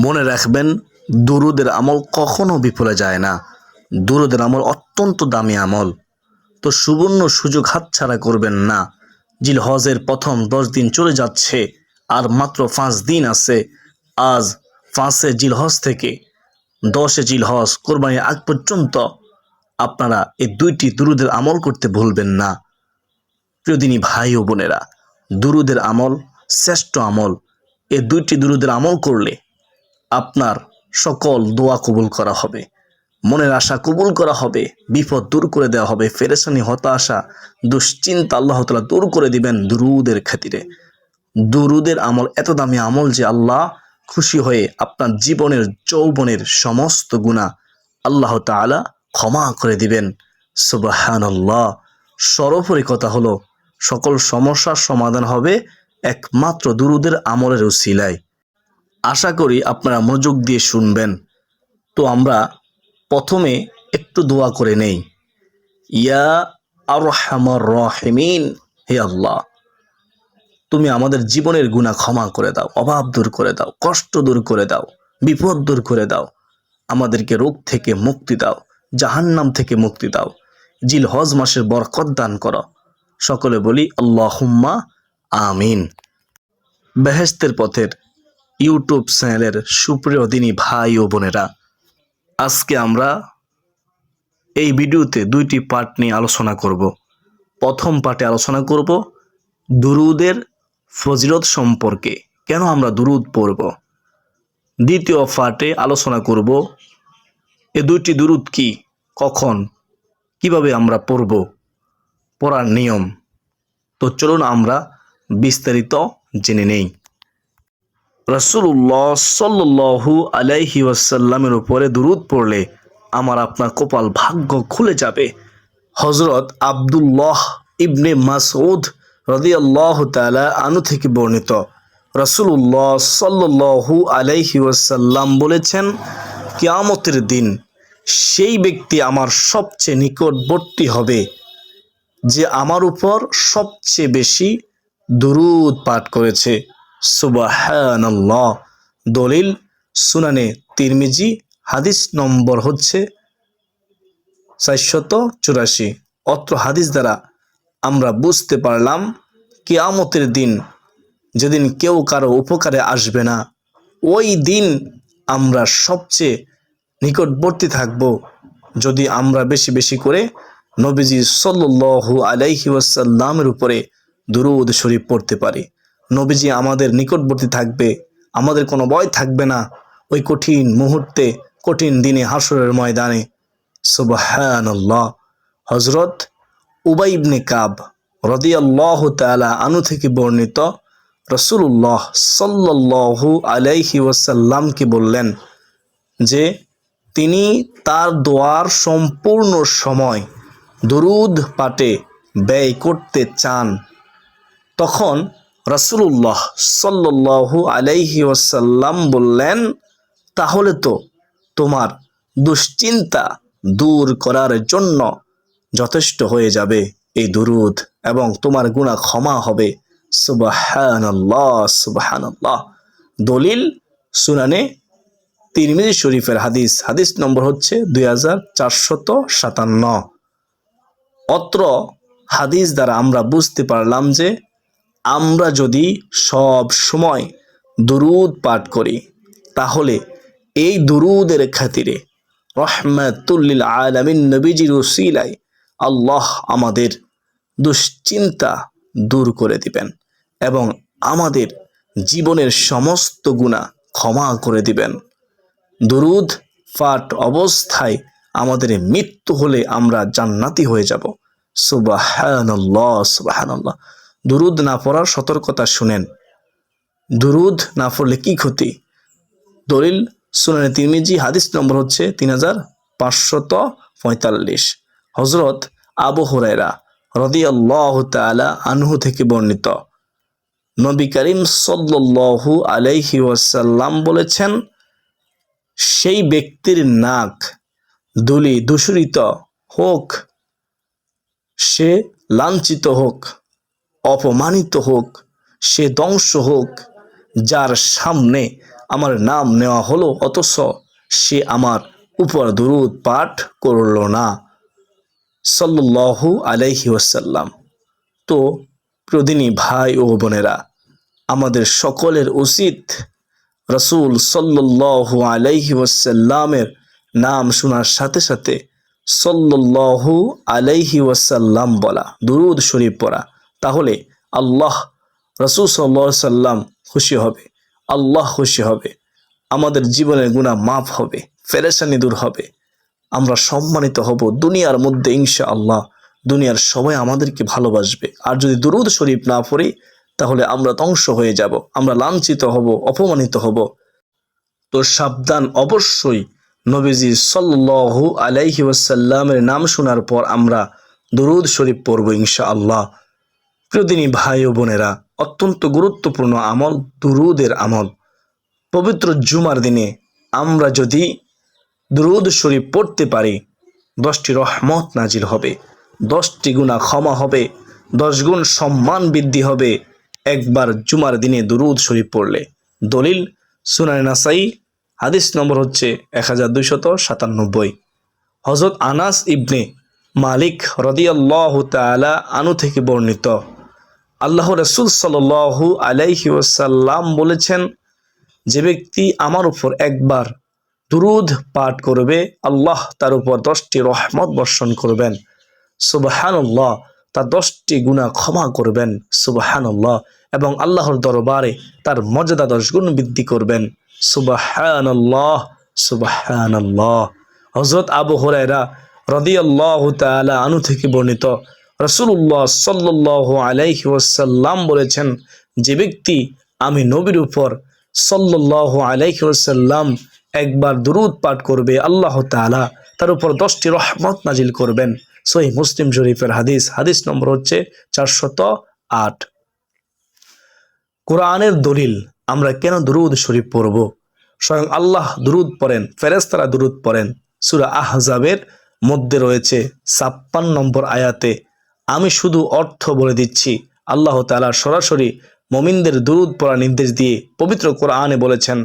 মনে রাখবেন, দুরুদের আমল কখনো বিফলে যায় না। দুরুদের আমল অত্যন্ত দামি আমল। তো সুবর্ণ সুযোগ হাতছাড়া করবেন না। জিলহজের প্রথম 10 দিন চলে যাচ্ছে, আর মাত্র 5 দিন আছে। আজ 5 জিলহজ থেকে 10 জিলহজ কোরবানির আগ পর্যন্ত আপনারা এই 2টি দুরুদের আমল করতে ভুলবেন না। প্রিয় দিনী ভাই ও বোনেরা, দুরুদের আমল শ্রেষ্ঠ আমল। এই 2টি দুরুদের আমল করলে আপনার সকল দোয়া কবুল করা হবে, মনের আশা কবুল করা হবে, বিপদ দূর করে দেওয়া হবে, পেরেশানি, হতাশা, দুশ্চিন্তা আল্লাহ তাআলা দূর করে দিবেন দুরুদের খাতিরে। দুরুদের আমল এত দামি আমল যে আল্লাহ খুশি হয়ে আপনার জীবনের যৌবনের সমস্ত গুনাহ আল্লাহ তাআলা ক্ষমা করে দিবেন। সুবহানাল্লাহ। সর্বোপরি কথা হলো, সকল সমস্যার সমাধান হবে একমাত্র দুরুদের আমলের উসিলায়। আশা করি আপনারা মনোযোগ দিয়ে শুনবেন। তো আমরা প্রথমে একটু দোয়া করে নেই। ইয়া আরহামার রাহিমিন, হে আল্লাহ, তুমি আমাদের জীবনের গুনাহ ক্ষমা করে দাও, অভাব দূর করে দাও, কষ্ট দূর করে দাও, বিপদ দূর করে দাও, আমাদেরকে রোগ থেকে মুক্তি দাও, জাহান্নাম থেকে মুক্তি দাও, জিলহজ মাসের বরকত দান করো। সকলে বলি আল্লাহুম্মা আমিন। বেহেশতের পথের ইউটিউব চ্যানেলের সুপ্রিয় দিনী ভাই ও বোনেরা, আজকে আমরা এই ভিডিওতে 2টি পার্ট নিয়ে আলোচনা করব। প্রথম পার্টে আলোচনা করব দুরুদের ফজিলত সম্পর্কে, কেন আমরা দুরুদ পড়ব। দ্বিতীয় পার্টে আলোচনা করব এই 2টি দুরুদ কি, কখন, কিভাবে আমরা পড়ব, পড়ার নিয়ম। তো চলুন আমরা বিস্তারিত জেনে নেই। রাসূলুল্লাহ সাল্লাল্লাহু আলাইহি ওয়াসাল্লামের উপরে দুরুদ পড়লে আমার আপনার কপাল ভাগ্য খুলে যাবে। হযরত আব্দুল্লাহ ইবনে মাসউদ রাদিয়াল্লাহু তাআলা আনহু থেকে বর্ণিত, রাসূলুল্লাহ সাল্লাল্লাহু আলাইহি ওয়াসাল্লাম বলেছেন, কিয়ামতের দিন সেই ব্যক্তি আমার সবচেয়ে নিকটবর্তী হবে যে আমার উপর সবচেয়ে বেশি দুরূদ পাঠ করেছে। সুবহানাল্লাহ। দলিল সুনানে তিরমিজি, হাদিস নম্বর হচ্ছে 484। অত্র হাদিস দ্বারা আমরা বুঝতে পারলাম, কিয়ামতের দিন যেদিন কেউ কারো উপকারে আসবে না, ওই দিন আমরা সবচেয়ে নিকটবর্তী থাকব যদি আমরা বেশি বেশি করে নবীজি সাল্লাল্লাহু আলাইহি ওয়াসাল্লামের উপরে দুরূদ শরীফ পড়তে পারি। নবীজি আমাদের নিকটবর্তী থাকবে, আমাদের কোনো ভয় থাকবে না ওই কঠিন মুহূর্তে, কঠিন দিনে, হাসরের ময়দানে। সুবহানাল্লাহ। হযরত উবাই ইবনে কাব রাদিয়াল্লাহু তাআলা আনহু থেকে বর্ণিত, রাসূলুল্লাহ সাল্লাল্লাহু আলাইহি ওয়াসাল্লামকে বললেন যে তিনি তার দোয়ার সম্পূর্ণ সময় দুরূদ পাঠে ব্যয় করতে চান। তখন রাসূলুল্লাহ সাল্লাল্লাহু আলাইহি ওয়াসাল্লাম বললেন, তাহলে তো তোমার দুশ্চিন্তা দূর করার জন্য যথেষ্ট হয়ে যাবে এই দুরূদ, এবং তোমার গুনাহ ক্ষমা হবে। সুবহানাল্লাহ, সুবহানাল্লাহ। দলিল সুনানে তিরমিজি শরীফের হাদিস, হাদিস নম্বর হচ্ছে 2457। অত্র হাদিস দ্বারা আমরা বুঝতে পারলাম যে আমরা যদি সব সময় দুরূদ পাঠ করি, তাহলে এই দুরূদের খাতিরে রহমাতুল লিল আলামিন নবীজির ওসিলায় আল্লাহ আমাদের দুশ্চিন্তা দূর করে দিবেন এবং আমাদের জীবনের সমস্ত গুনাহ ক্ষমা করে দিবেন। দুরূদ পাঠ অবস্থায় আমাদের মৃত্যু হলে আমরা জান্নাতি হয়ে যাব। সুবহানাল্লাহ, সুবহানাল্লাহ। দুরূদ না পড়ার সতর্কতা শুনেন। দুরূদ না পড়লে কি ক্ষতি? দলিল সুনানে তিরমিজি, হাদিস নম্বর হচ্ছে 3545। হযরত আবু হুরায়রা রাদিয়াল্লাহু তাআলা আনহু থেকে বর্ণিত, নবী করিম সাল্লাল্লাহু আলাইহি ওয়াসাল্লাম বলেছেন, সেই ব্যক্তির নাক ধূলি দূষিত হোক, সে লাঞ্ছিত হোক, অপমানিত হোক, সে ধ্বংস হোক, যার সামনে আমার নাম নেওয়া হলো, অথচ সে আমার উপর দুরূদ পাঠ করল না সাল্লাল্লাহু আলাইহি ওয়াসাল্লাম। তো প্রদিনী ভাই ও বোনেরা, আমাদের সকলের উচিত রাসূল সাল্লাল্লাহু আলাইহি ওয়াসাল্লামের নাম শোনার সাথে সাথে সাল্লাল্লাহু আলাইহি ওয়াসাল্লাম বলা, দুরূদ শরীফ পড়া। তাহলে আল্লাহ, রাসূল সাল্লাল্লাহু আলাইহি সাল্লাম খুশি হবে, আল্লাহ খুশি হবে, আমাদের জীবনের গুনাহ মাফ হবে, পেরেশানি দূর হবে, আমরা সম্মানিত হব দুনিয়ার মধ্যে ইনশাআল্লাহ। দুনিয়ার সবাই আমাদেরকে ভালোবাসবে। আর যদি দুরূদ শরীফ না পড়ি তাহলে আমরা ধ্বংস হয়ে যাব, আমরা লাঞ্ছিত হব, অপমানিত হব। তো সাবধান, অবশ্যই নবীজি সাল্লাল্লাহু আলাইহি ওয়াসাল্লামের নাম শোনার পর আমরা দুরূদ শরীফ পড়ব ইনশাআল্লাহ। প্রিয়দিনী ভাই ও বোনেরা, অত্যন্ত গুরুত্বপূর্ণ আমল দুরূদের আমল। পবিত্র জুমার দিনে আমরা যদি দুরূদ শরীফ পড়তে পারি, 10টি রহমত নাজিল হবে, 10টি গুনাহ ক্ষমা হবে, 10 গুণ সম্মান বৃদ্ধি হবে একবার জুমার দিনে দুরূদ শরীফ পড়লে। দলিল সুনানে নাসাই, হাদিস নম্বর হচ্ছে 1297। হযরত আনাস ইবনে মালিক রাদিয়াল্লাহু তাআলা আনহু থেকে বর্ণিত, আল্লাহ রাসূল সাল্লাল্লাহু আলাইহি ওয়াসাল্লাম বলেছেন, যে ব্যক্তি আমার উপর একবার দুরূদ পাঠ করবে, আল্লাহ তার উপর 10টি রহমত বর্ষণ করবেন, সুবহানাল্লাহ, তার 10টি গুনাহ ক্ষমা করবেন, সুবহানাল্লাহ, এবং আল্লাহর দরবারে তার মর্যাদা 10 গুণ বৃদ্ধি করবেন, সুবহানাল্লাহ, সুবহানাল্লাহ। হযরত আবু হুরায়রা রাদিয়াল্লাহু তাআলা আনহু থেকে বর্ণিত, রাসূলুল্লাহ সাল্লাল্লাহু আলাইহি ওয়াসাল্লাম বলেছেন, যে ব্যক্তি আমি নবীর উপর সাল্লাল্লাহু আলাইহি ওয়াসাল্লাম একবার দুরূদ পাঠ করবে, আল্লাহ তাআলা তার উপর 10টি রহমত নাজিল করবেন। সহিহ মুসলিম শরীফের হাদিস, হাদিস নম্বর হচ্ছে 408। কোরআনের দলিল আমরা কেন দুরূদ শরীফ পড়ব? স্বয়ং আল্লাহ দুরূদ পড়েন, ফেরেশতারা দুরূদ পড়েন। সূরা আহজাবের মধ্যে রয়েছে 56 নম্বর আয়াতে, আমি শুধু অর্থ বলে দিচ্ছি। আল্লাহ তাআলা সরাসরি মুমিনদের দুরূদ পড়ার নির্দেশ দিয়ে পবিত্র কোরআনে বলেছেন,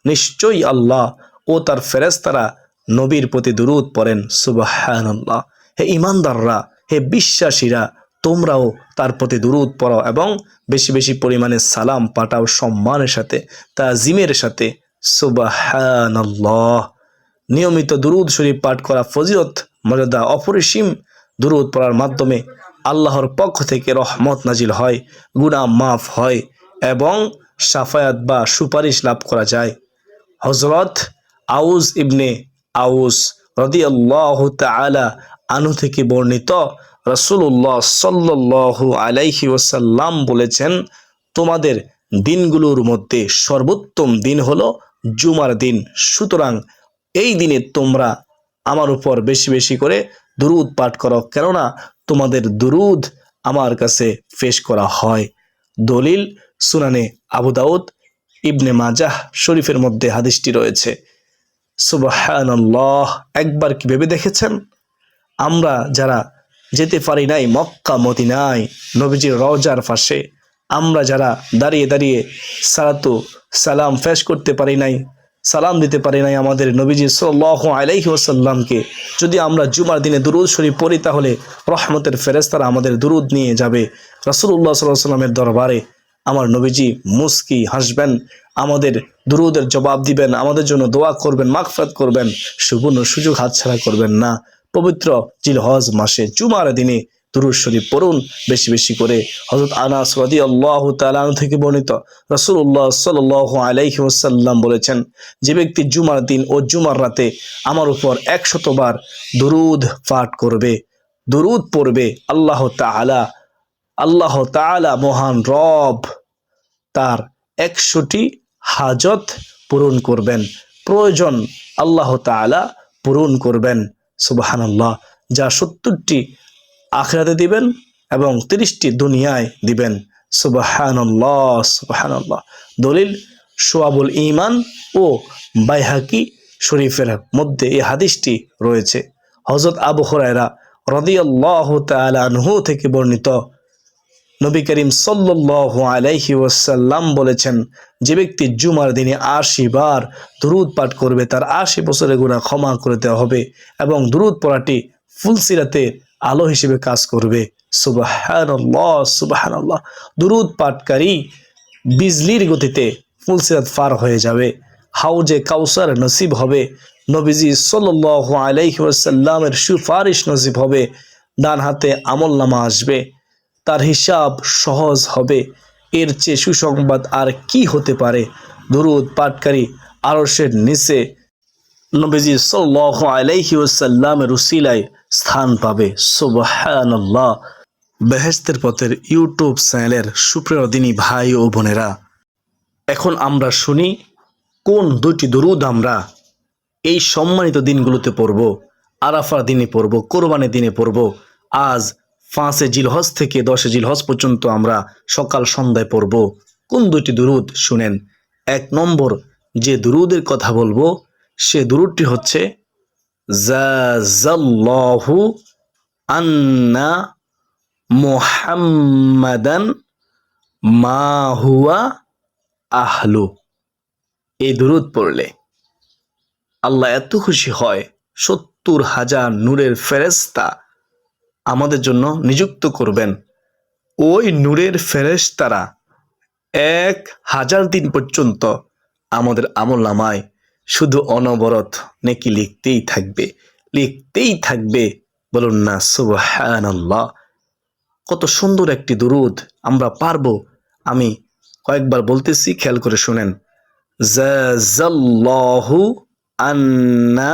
নিশ্চয়ই আল্লাহ ও তার ফেরেশতারা নবীর প্রতি দুরূদ পড়েন, সুবহানাল্লাহ। হে ঈমানদাররা, হে বিশ্বাসীরা, তোমরাও তার প্রতি দুরূদ পড়ো এবং বেশি বেশি পরিমাণে সালাম পাঠাও, সম্মানের সাথে, তাজিমের সাথে, সুবহানাল্লাহ। নিয়মিত দুরূদ শরীফ পাঠ করা ফজিলত মর্যাদা অপরিসীম। দুরূদ পড়ার মাধ্যমে আল্লাহর পক্ষ থেকে রহমত নাজিল হয়, গুনাহ মাফ হয় এবং শাফায়াত বা সুপারিশ লাভ করা যায়। হযরত আউস ইবনে আউস রাদিয়াল্লাহু তাআলা আনহু থেকে বর্ণিত, রাসূলুল্লাহ সাল্লাল্লাহু আলাইহি ওয়াসাল্লাম বলেছেন, তোমাদের দিনগুলোর মধ্যে সর্বোত্তম দিন হলো জুমার দিন। সুতরাং এই দিনে তোমরা আমার উপর বেশি বেশি করে দুরূদ পাঠ করো, কেননা তোমাদের দুরূদ আমার কাছে পেশ করা হয়। দলিল সুনানে আবু দাউদ, ইবনে মাজাহ শরীফের মধ্যে হাদিসটি রয়েছে। সুবহানাল্লাহ। একবার কি ভেবে দেখেছেন, আমরা যারা যেতে পারি নাই মক্কা মদিনায় নবীজির রওজার পাশে, আমরা যারা দাঁড়িয়ে দাঁড়িয়ে সালাতু সালাম পেশ করতে পারি নাই, সালাম দিতে পারি নাই আমাদের নবীজি সাল্লাল্লাহু আলাইহি ওয়াসাল্লামকে, যদি আমরা জুমার দিনে দুরূদ শরীফ পড়ি তাহলে রহমতের ফেরেশতারা আমাদের দুরূদ নিয়ে যাবে রাসূলুল্লাহ সাল্লাল্লাহু আলাইহি ওয়াসাল্লামের দরবারে। আমার নবীজি মুস্কি হাসবেন, আমাদের দুরূদের জবাব দিবেন, আমাদের জন্য দোয়া করবেন, মাগফিরাত করবেন। সুবর্ণ সুযোগ হাতছাড়া করবেন না। পবিত্র জিলহজ মাসে জুমার দিনে দুরূদ শরীফ পড়ুন বেশি বেশি করে। হযরত আনাস রাদিয়াল্লাহু তাআলা আনহু থেকে বর্ণিত, রাসূলুল্লাহ সাল্লাল্লাহু আলাইহি ওয়াসাল্লাম বলেছেন, যে ব্যক্তি জুমার দিন ও জুমার রাতে আমার উপর 100 বার দুরূদ পাঠ করবে, দুরূদ পড়বে, আল্লাহ তাআলা মহান রব তার 100টি হাজত পূরণ করবেন, প্রয়োজন আল্লাহ তাআলা পূরণ করবেন, সুবহানাল্লাহ। যা 70টি আখিরাতে দিবেন এবং 30টি দুনিয়ায় দিবেন, সুবহানাল্লাহ, সুবহানাল্লাহ। দলিল শুআবুল ঈমান ও বাইহাকি শরীফের মধ্যে এই হাদিসটি রয়েছে। হযরত আবু হুরায়রা রাদিয়াল্লাহু তাআলা আনহু থেকে বর্ণিত, নবী করিম সাল্লাল্লাহু আলাইহি ওয়াসাল্লাম বলেছেন, যে ব্যক্তি জুমার দিনে ৮০ বার দুরূদ পাঠ করবে তার ৮০ বছরের গুনাহ ক্ষমা করে দেওয়া হবে এবং দুরূদ পড়াটি ফুলসিরাতের আলো হিসেবে কাজ করবে। সুবহানাল্লাহ সুবহানাল্লাহ। দুরূদ পাঠকারী বিজলির গতিতে ফুলসিরাত পার হয়ে যাবে, হাউজে কাউসার নসিব হবে, নবীজি সাল্লাল্লাহু আলাইহি ওয়াসাল্লামের সুপারিশ নসিব হবে, ডান হাতে আমলনামা আসবে, তার হিসাব সহজ হবে। এর চেয়ে সুসংবাদ আর কি হতে পারে? দুরূদ পাঠকারী আরশের নিচে নবীজি সাল্লাল্লাহু আলাইহি ওয়াসাল্লামের উসিলায় স্থান পাবে। সুবহানাল্লাহ। বেহেশতের পথের ইউটিউব চ্যানেলের সুপ্রিয় দিনী ভাই ও বোনেরা, এখন আমরা শুনি কোন দুটি দুরূদ আমরা এই সম্মানিত দিনগুলোতে পড়ব। আরাফার দিনে পড়ব, কোরবানির দিনে পড়ব। আজ 5 জিলহজ থেকে 10 জিলহজ পর্যন্ত আমরা সকাল সন্ধ্যায় পড়ব। কোন দুটি দুরূদ শুনেন। 1 নম্বর যে দুরূদের কথা বলবো সে দুরূদটি হচ্ছে জাযাল্লাহু আন্না মুহাম্মাদান মা হুয়া আহলু। এই দুরূদ পড়লে আল্লাহ এত খুশি হয়, 70,000 নূরের ফেরেশতা আমাদের জন্য নিযুক্ত করবেন। ওই নূরের ফেরেশতারা 1000 দিন পর্যন্ত আমাদের আমলনামায় শুধু অনবরত নেকি লিখতেই থাকবে, লিখতেই থাকবে। বলুন না সুবহানাল্লাহ। কত সুন্দর একটি দুরূদ, আমরা পারবো। আমি কয়েকবার বলতেছি, খেয়াল করে শুনেন। জাযাল্লাহু আন্না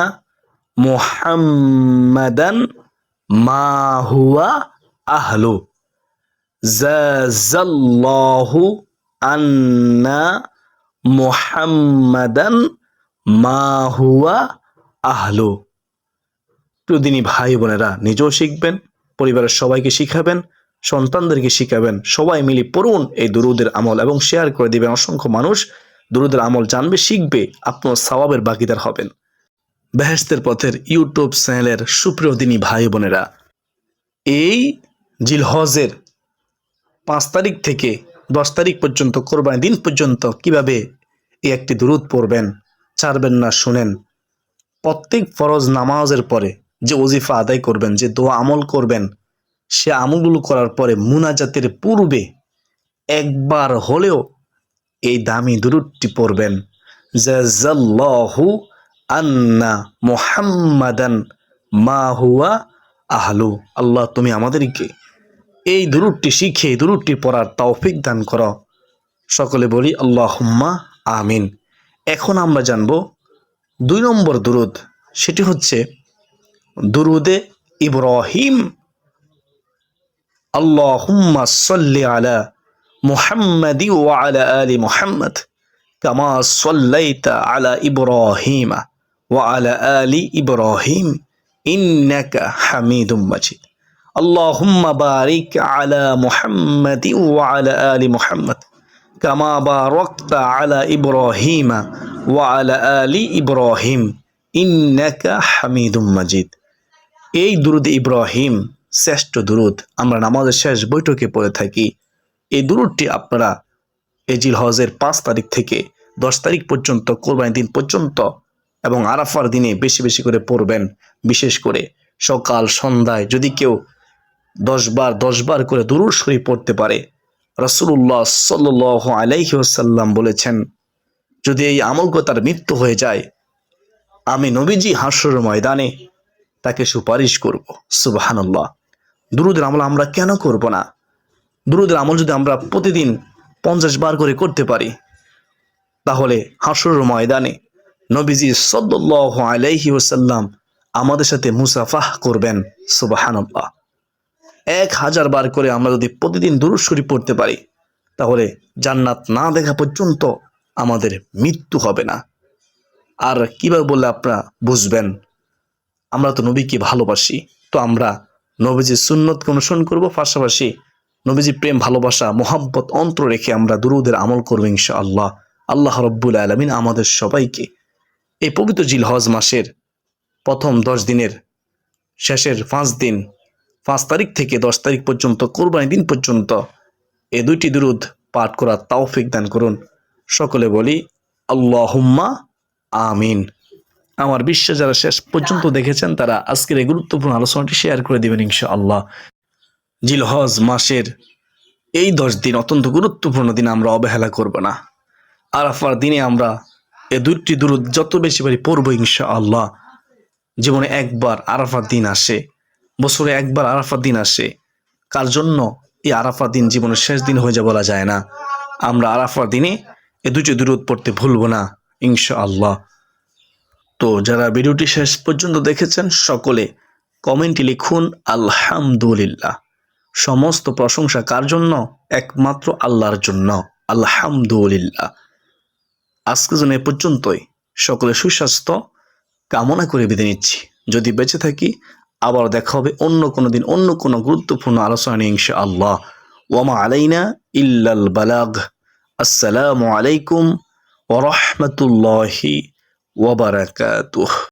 মুহাম্মাদান মা হুয়া আহলু। জাযাল্লাহু আন্না মুহাম্মাদান মা হুয়া আহলু। প্রিয়দিনী ভাই বোনেরা, নিজেও শিখবেন, পরিবারের সবাইকে শিখাবেন, সন্তানদেরকে শিখাবেন। সবাই মিলে পড়ুন এই দুরূদের আমল এবং শেয়ার করে দিবেন। অসংখ্য মানুষ দুরূদের আমল জানবে, শিখবে, আপনার সওয়াবের ভাগীদার হবেন। বেহেশতের পথের ইউটিউব চ্যানেলের সুপ্রিয় দিনী ভাই বোনেরা, এই জিলহজের 5 তারিখ থেকে 10 তারিখ পর্যন্ত, কোরবানির দিন পর্যন্ত কিভাবে এই একটি দুরূদ পড়বেন ছাড়বেন না, শুনেন। প্রত্যেক ফরজ নামাজের পরে যে ওজিফা আদায় করবেন, যে দোয়া আমল করবেন, সে আমলগুলো করার পরে মুনাজাতের পূর্বে একবার হলেও এই দামি দুরূদটি পড়বেন। জাযাল্লাহু আন্না মুহাম্মাদান মা হুয়া আহলু। আল্লাহ তুমি আমাদেরকে এই দুরূদটি শিখে এই দুরূদটি পড়ার তৌফিক দান করো। সকলে বলি আল্লাহুম্মা আমিন। এখন আমরা জানব 2 নম্বর দুরূদ, সেটি হচ্ছে দুরূদে ইব্রাহিম। আল্লাহুম্মা সাল্লি আলা মুহাম্মাদি ওয়া আলা আলি মুহাম্মাদ কামা সাল্লাইতা আলা ইব্রাহিম ওয়া আলা আলি ইব্রাহিম ইন্নাকা হামিদুম মাজিদ। আল্লাহুম্মা বারিক আলা মুহাম্মাদি ওয়া আলা আলি মুহাম্মাদ কামা বারাকতা আলা ইব্রাহিম ওয়া আলা আলি ইব্রাহিম ইন্নাকা হামিদুম মাজিদ। এই দুরূদ ইব্রাহিম শ্রেষ্ঠ দুরূদ, আমরা নামাজের শেষ বৈঠকে পড়ে থাকি। এই দুরূদটি আপনারা এই জিলহজের 5 তারিখ থেকে 10 তারিখ পর্যন্ত, কোরবানির দিন পর্যন্ত এবং আরাফার দিনে বেশি বেশি করে পড়বেন। বিশেষ করে সকাল সন্ধ্যায় যদি কেউ 10 বার করে দুরূদ শরীফ পড়তে পারে, রাসূলুল্লাহ সাল্লাল্লাহু আলাইহি ওয়াসাল্লাম বলেছেন, যদি এই আমল করে তার মৃত্যু হয়ে যায়, আমি নবীজি হাশরের ময়দানে তাকে সুপারিশ করব। সুবহানাল্লাহ। দুরূদের আমল আমরা কেন করব না? দুরূদের আমল যদি আমরা প্রতিদিন 50 বার করে করতে পারি, তাহলে হাশরের ময়দানে নবীজি সাল্লাল্লাহু আলাইহি ওয়াসাল্লাম আমাদের সাথে মুসাফাহ করবেন। সুবহানাল্লাহ। 1000 বার করে আমরা যদি প্রতিদিন দুরূদ শরীফ পড়তে পারি, তাহলে জান্নাত না দেখা পর্যন্ত আমাদের মৃত্যু হবে না। আর কিভাবে বললে আপনারা বুঝবেন? আমরা তো নবীকে ভালোবাসি, তো আমরা নবীজির সুন্নতকে অনুসরণ করব, পাশাপাশি নবীজির প্রেম, ভালোবাসা, মোহাব্বত অন্তর রেখে আমরা দুরূদের আমল করব ইনশাআল্লাহ। আল্লাহ রাব্বুল আলামিন আমাদের সবাইকে এই পবিত্র জিলহজ মাসের প্রথম 10 দিনের শেষের 5 দিন, 5 তারিখ থেকে 10 তারিখ পর্যন্ত, কোরবানির দিন পর্যন্ত এই দুইটি দুরুদ পাঠ করার তৌফিক দান করুন। সকলে বলি আল্লাহুম্মা আমিন। আমার বিশ্বাস যারা শেষ পর্যন্ত দেখেছেন তারা আজকের এই গুরুত্বপূর্ণ আলোচনাটি শেয়ার করে দিবেন ইনশাআল্লাহ। জিলহজ মাসের এই 10 দিন অত্যন্ত গুরুত্বপূর্ণ দিন, আমরা অবহেলা করব না। আরাফার দিনে আমরা এই দুইটি দুরুদ যত বেশি পারি পড়ব ইনশাআল্লাহ। জীবনে একবার আরাফার দিন আসে, বছরে একবার আরাফার দিন আসে। কার জন্য এই আরাফার দিন জীবনের শেষ দিন হয়ে যায় বলা যায় না। আমরা আরাফার দিনে এই দুইটি দুরুদ পড়তে ভুলব না ইনশাআল্লাহ। তো যারা ভিডিওটি শেষ পর্যন্ত দেখেছেন সকলে কমেন্টে লিখুন আলহামদুলিল্লাহ। সমস্ত প্রশংসা কার জন্য? একমাত্র আল্লাহর জন্য। আলহামদুলিল্লাহ। আজকের জন্য এ পর্যন্তই। সকলে সুস্বাস্থ্য কামনা করে বিদায় নিচ্ছি। যদি বেঁচে থাকি আবার দেখা হবে অন্য কোনো দিন অন্য কোনো গুরুত্বপূর্ণ আলোচনা নিয়ে ইনশাআল্লাহ। ওয়ামা আলাইনা ইল্লাল বালাগ। আসসালামু আলাইকুম ওয়া রাহমাতুল্লাহি ওয়া বারাকাতুহু।